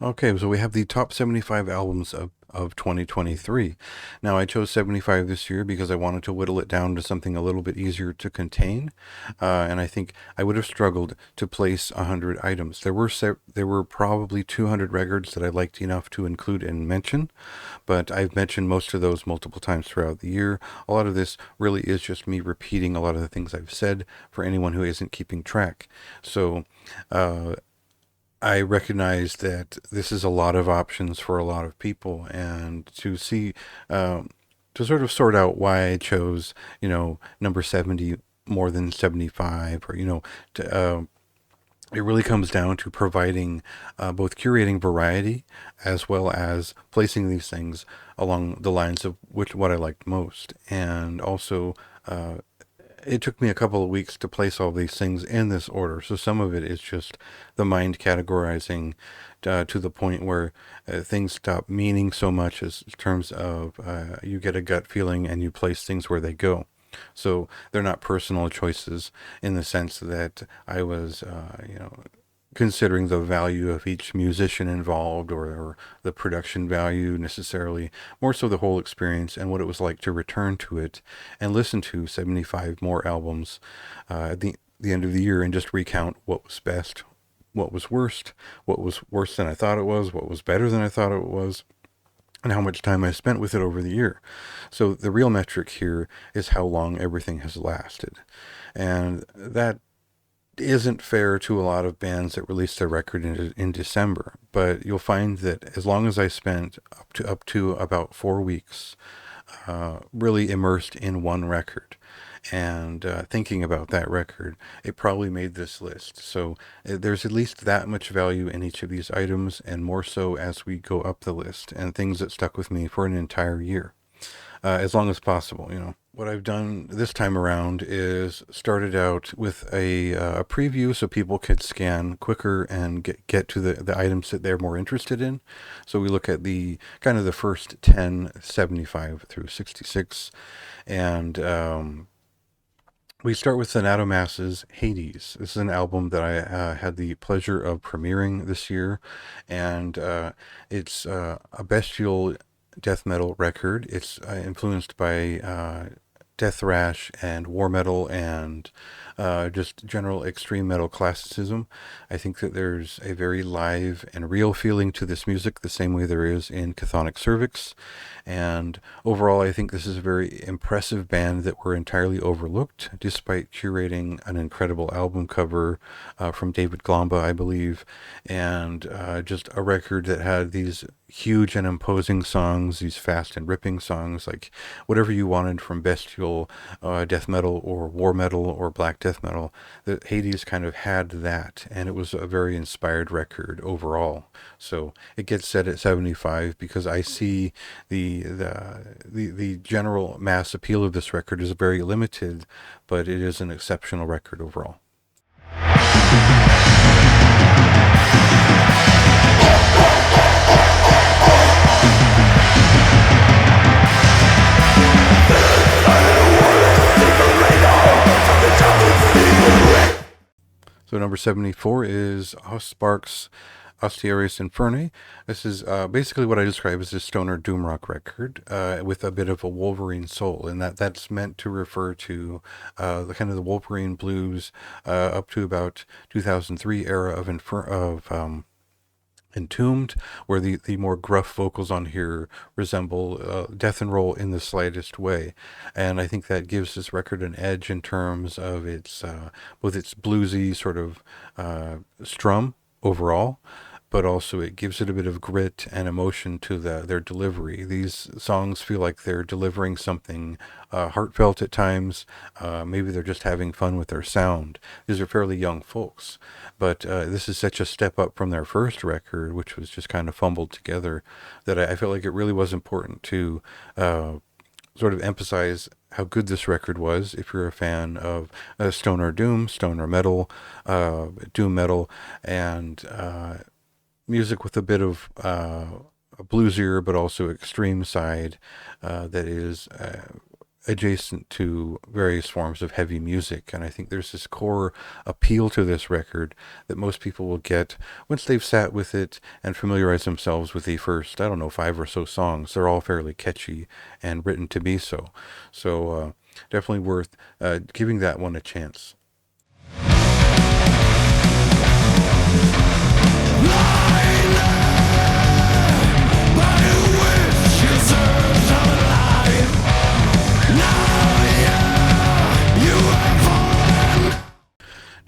Okay, so we have the top 75 albums of 2023. Now, I chose 75 this year because I wanted to whittle it down to something a little bit easier to contain. And I think I would have struggled to place 100 items. There were probably 200 records that I liked enough to include and mention, but I've mentioned most of those multiple times throughout the year. A lot of this really is just me repeating a lot of the things I've said for anyone who isn't keeping track. So, uh, I recognize that this is a lot of options for a lot of people, and um, to sort of sort out why I chose, number 70 more than 75, or, it really comes down to providing both curating variety as well as placing these things along the lines of what I liked most, and also uh, it took me a couple of weeks to place all these things in this order. So some of it is just the mind categorizing to the point where things stop meaning so much as in terms of you get a gut feeling and you place things where they go. So they're not personal choices in the sense that I was, considering the value of each musician involved, or the production value necessarily, more so the whole experience and what it was like to return to it and listen to 75 more albums at the end of the year and just recount what was best, what was worst, what was worse than I thought it was, what was better than I thought it was, and how much time I spent with it over the year. So the real metric here is how long everything has lasted. And that isn't fair to a lot of bands that release their record in December, but you'll find that as long as I spent up to about 4 weeks really immersed in one record and thinking about that record, it probably made this list. So there's at least that much value in each of these items, and more so as we go up the list, and things that stuck with me for an entire year, as long as possible. What I've done this time around is started out with a preview so people could scan quicker and get to the items that they're more interested in. So we look at the kind of the first 10, 75 through 66, and we start with Theatmass's Hades. This is an album that I had the pleasure of premiering this year, and it's a bestial death metal record. It's influenced by death thrash and war metal and just general extreme metal classicism. I think that there's a very live and real feeling to this music, the same way there is in Chthonic Cervix. And overall, I think this is a very impressive band that were entirely overlooked, despite curating an incredible album cover from David Glomba, I believe, and just a record that had these huge and imposing songs, these fast and ripping songs, like whatever you wanted from bestial death metal or war metal or black death metal. The Hades kind of had that, and it was a very inspired record overall. So it gets set at 75 because I see the general mass appeal of this record is very limited, but it is an exceptional record overall. So number 74 is Sparks Austerius Infernae. This is basically what I describe as a stoner doom rock record with a bit of a Wolverine soul, and that's meant to refer to the kind of the Wolverine blues up to about 2003 era of Entombed, where the more gruff vocals on here resemble Death and Roll in the slightest way. And I think that gives this record an edge in terms of its both its bluesy sort of strum overall, but also it gives it a bit of grit and emotion to their delivery. These songs feel like they're delivering something heartfelt at times. Maybe they're just having fun with their sound. These are fairly young folks, but this is such a step up from their first record, which was just kind of fumbled together, that I felt like it really was important to sort of emphasize how good this record was if you're a fan of stoner doom, stoner metal, doom metal, and music with a bit of a bluesier but also extreme side that is adjacent to various forms of heavy music. And I think there's this core appeal to this record that most people will get once they've sat with it and familiarized themselves with the first, I don't know, 5 or so songs. They're all fairly catchy and written to be so. So definitely worth giving that one a chance.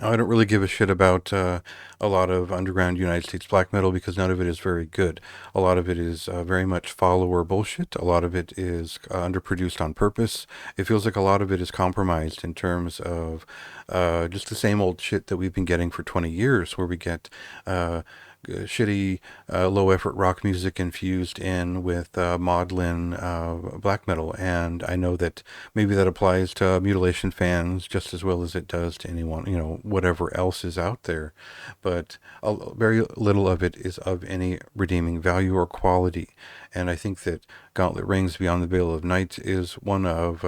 Now, I don't really give a shit about a lot of underground United States black metal because none of it is very good. A lot of it is very much follower bullshit. A lot of it is underproduced on purpose. It feels like a lot of it is compromised in terms of just the same old shit that we've been getting for 20 years, where we get shitty low effort rock music infused in with maudlin black metal. And I know that maybe that applies to Mutilation fans just as well as it does to anyone, whatever else is out there, but very little of it is of any redeeming value or quality. And I think that Gauntlet Rings Beyond the Veil of Night is one of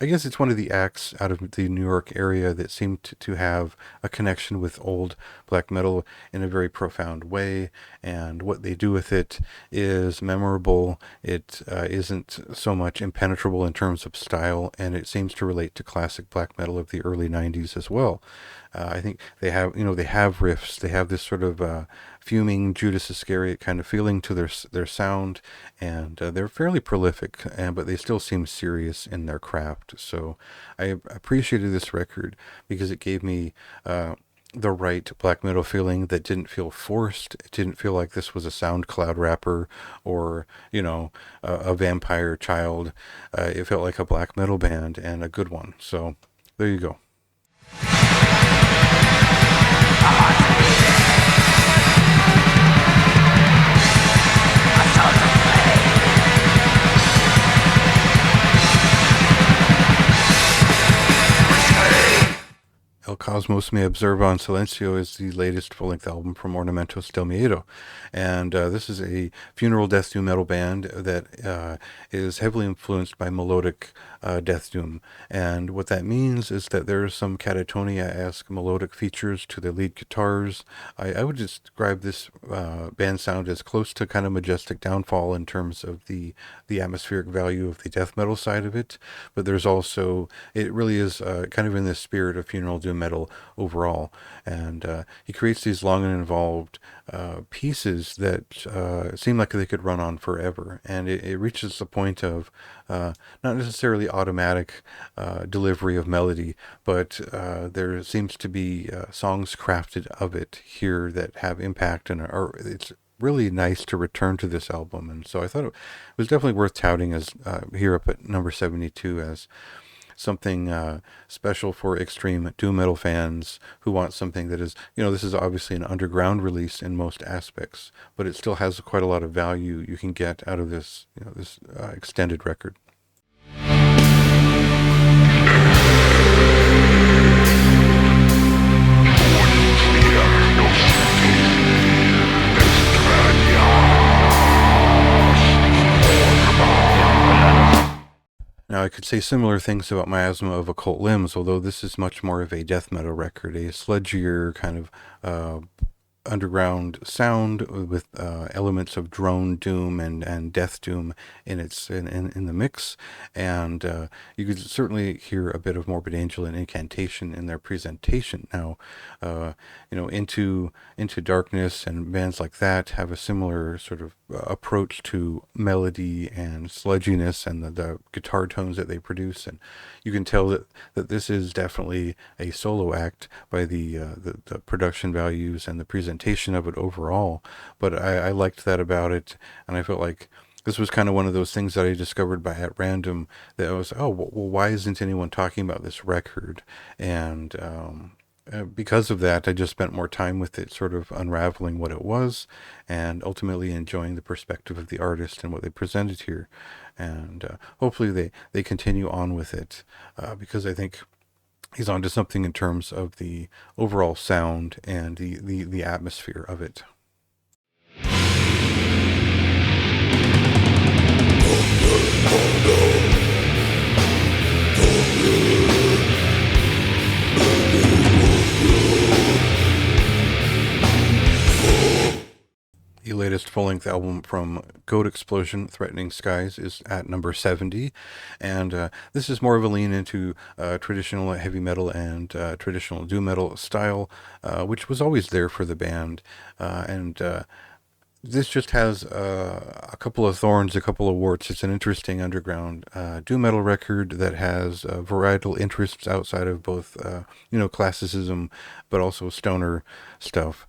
I guess it's one of the acts out of the New York area that seemed to have a connection with old black metal in a very profound way. And what they do with it is memorable. It isn't so much impenetrable in terms of style, and it seems to relate to classic black metal of the early 90s as well. I think they have riffs. They have this sort of fuming Judas Iscariot kind of feeling to their sound, and they're fairly prolific, but they still seem serious in their craft. So I appreciated this record because it gave me the right black metal feeling that didn't feel forced. It didn't feel like this was a SoundCloud rapper or a vampire child. It felt like a black metal band, and a good one. So there you go. El Cosmos Me Observa en Silencio is the latest full-length album from Ornamentostmo, and this is a funeral death doom metal band that is heavily influenced by melodic death doom. And what that means is that there's some Catatonia-esque melodic features to the lead guitars. I would describe this band sound as close to kind of Majestic Downfall in terms of the atmospheric value of the death metal side of it, but there's also, it really is kind of in the spirit of funeral doom metal overall. And he creates these long and involved pieces that seem like they could run on forever. And it reaches the point of not necessarily automatic delivery of melody, but there seems to be songs crafted of it here that have impact, and it's really nice to return to this album. And so I thought it was definitely worth touting as here up at number 72 as something special for extreme doom metal fans who want something that is, this is obviously an underground release in most aspects, but it still has quite a lot of value you can get out of this, this extended record. Now, I could say similar things about Miasma of Occult Limbs, although this is much more of a death metal record, a sludgier kind of underground sound with elements of drone doom and death doom in the mix, and you could certainly hear a bit of Morbid Angel and Incantation in their presentation. Now, Into Darkness and bands like that have a similar sort of approach to melody and sludginess and the guitar tones that they produce, and you can tell that this is definitely a solo act by the production values and the presentation of it overall. But I liked that about it, and I felt like this was kind of one of those things that I discovered at random, that I was, well, why isn't anyone talking about this record? And because of that, I just spent more time with it, sort of unraveling what it was, and ultimately enjoying the perspective of the artist and what they presented here. And hopefully they continue on with it, because I think he's onto something in terms of the overall sound and the atmosphere of it. latest full-length album from Goat Explosion, Threatening Skies, is at number 70. And this is more of a lean into traditional heavy metal and traditional doom metal style, which was always there for the band. And this just has a couple of thorns, a couple of warts. It's an interesting underground doom metal record that has varietal interests outside of both, classicism, but also stoner stuff.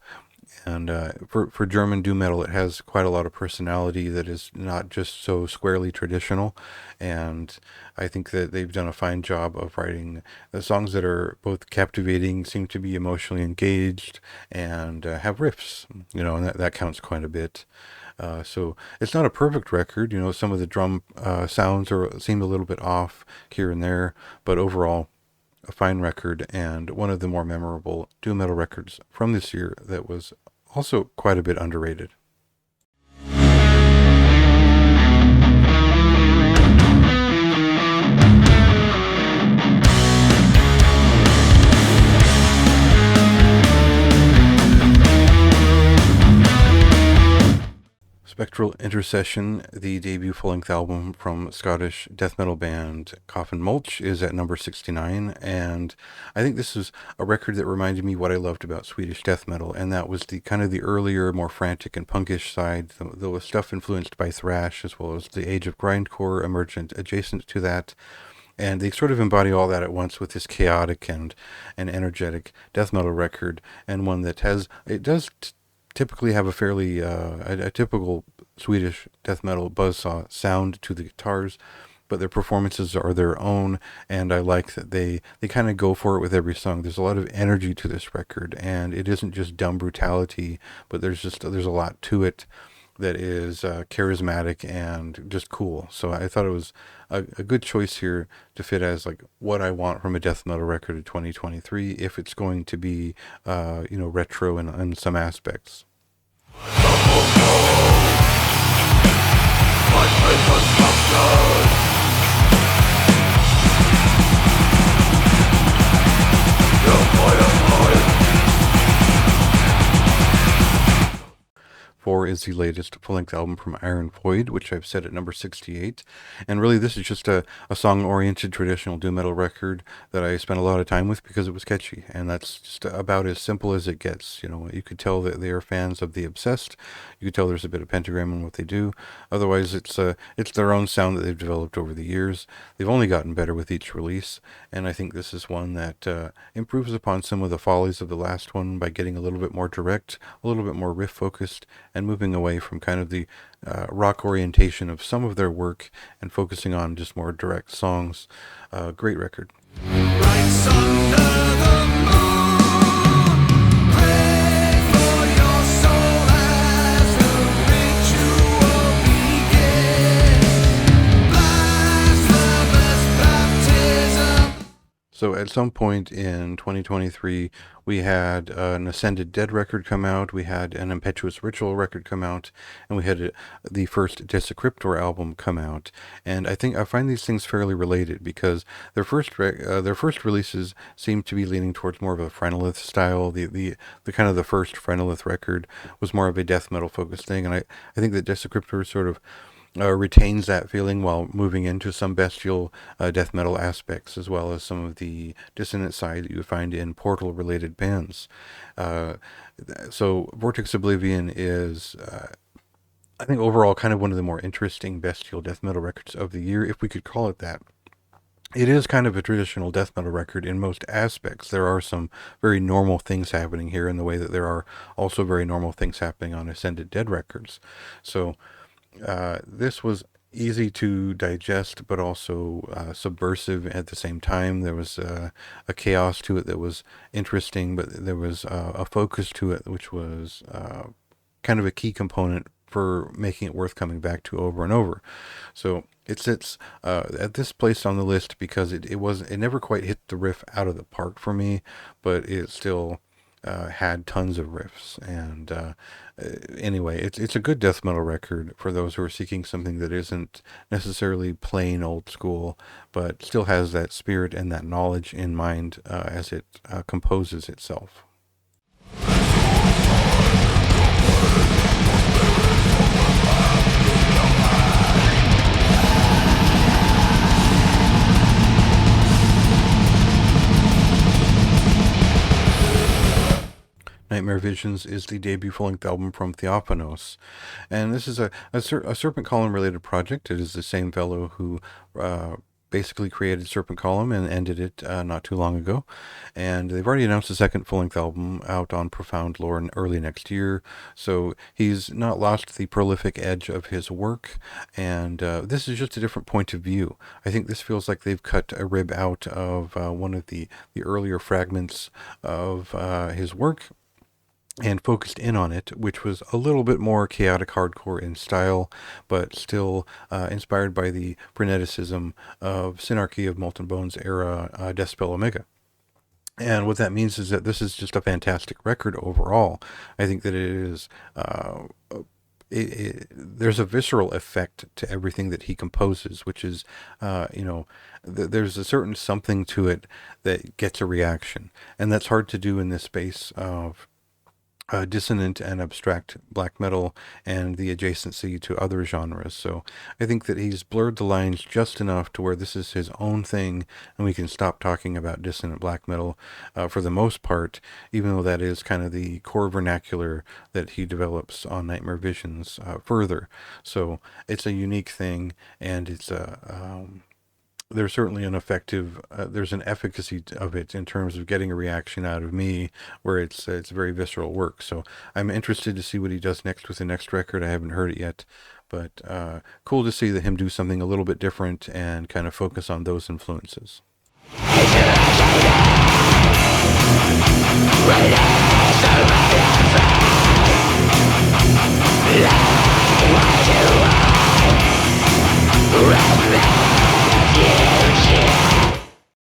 And for German doom metal, it has quite a lot of personality that is not just so squarely traditional. And I think that they've done a fine job of writing songs that are both captivating, seem to be emotionally engaged, and have riffs, and that counts quite a bit. So it's not a perfect record. Some of the drum sounds seem a little bit off here and there, but overall, a fine record and one of the more memorable doom metal records from this year that was also quite a bit underrated. Spectral Intercession, the debut full-length album from Scottish death metal band Coffin Mulch, is at number 69, and I think this is a record that reminded me what I loved about Swedish death metal, and that was the kind of the earlier, more frantic and punkish side, the stuff influenced by thrash, as well as the age of grindcore emergent adjacent to that. And they sort of embody all that at once with this chaotic and energetic death metal record, and one that does typically have a fairly a typical Swedish death metal buzzsaw sound to the guitars, but their performances are their own, and I like that they kind of go for it with every song. There's a lot of energy to this record, and it isn't just dumb brutality, but there's a lot to it that is charismatic and just cool. So I thought it was a good choice here to fit as like what I want from a death metal record of 2023, if it's going to be retro in some aspects. Four is the latest full-length album from Iron Void, which I've set at number 68. And really, this is just a song-oriented traditional doom metal record that I spent a lot of time with because it was catchy. And that's just about as simple as it gets. You could tell that they are fans of The Obsessed. You could tell there's a bit of pentagram in what they do. Otherwise, it's their own sound that they've developed over the years. They've only gotten better with each release. And I think this is one that improves upon some of the follies of the last one by getting a little bit more direct, a little bit more riff-focused, and moving away from kind of the rock orientation of some of their work and focusing on just more direct songs. Great record. Lights under the moon, pray for your soul as the ritual begins. Blasphemous baptism. So at some point in 2023, we had an Ascended Dead record come out, we had an Impetuous Ritual record come out, and we had the first Desecryptor album come out. And I find these things fairly related because their first releases seem to be leaning towards more of a Phrenolith style. The kind of the first Phrenolith record was more of a death metal focused thing, and I think that Desecryptor sort of retains that feeling while moving into some bestial death metal aspects, as well as some of the dissonant side that you would find in Portal-related bands. So Vortex Oblivion is, I think, overall kind of one of the more interesting bestial death metal records of the year, if we could call it that. It is kind of a traditional death metal record in most aspects. There are some very normal things happening here in the way that there are also very normal things happening on Ascended Dead records. So this was easy to digest, but also subversive at the same time. There was a chaos to it that was interesting, but there was a focus to it, which was kind of a key component for making it worth coming back to over and over. So it sits at this place on the list because it never quite hit the riff out of the park for me, but it still had tons of riffs. And anyway, it's a good death metal record for those who are seeking something that isn't necessarily plain old school, but still has that spirit and that knowledge in mind as it composes itself. Nightmare Visions is the debut full-length album from Theophanos. And this is a Serpent Column related project. It is the same fellow who basically created Serpent Column and ended it not too long ago. And they've already announced a second full-length album out on Profound Lore early next year. So he's not lost the prolific edge of his work. And this is just a different point of view. I think this feels like they've cut a rib out of one of the earlier fragments of his work and focused in on it, which was a little bit more chaotic hardcore in style, but still inspired by the freneticism of Synarchy of Molten Bones era Decibel Omega. And what that means is that this is just a fantastic record overall. I think that it is... there's a visceral effect to everything that he composes, which is, there's a certain something to it that gets a reaction. And that's hard to do in this space of dissonant and abstract black metal and the adjacency to other genres. So I think that he's blurred the lines just enough to where this is his own thing, and we can stop talking about dissonant black metal for the most part, even though that is kind of the core vernacular that he develops on Nightmare Visions further. So it's a unique thing, and it's there's certainly an there's an efficacy of it in terms of getting a reaction out of me, where it's very visceral work. So I'm interested to see what he does next with the next record. I haven't heard it yet, but cool to see him do something a little bit different and kind of focus on those influences. Let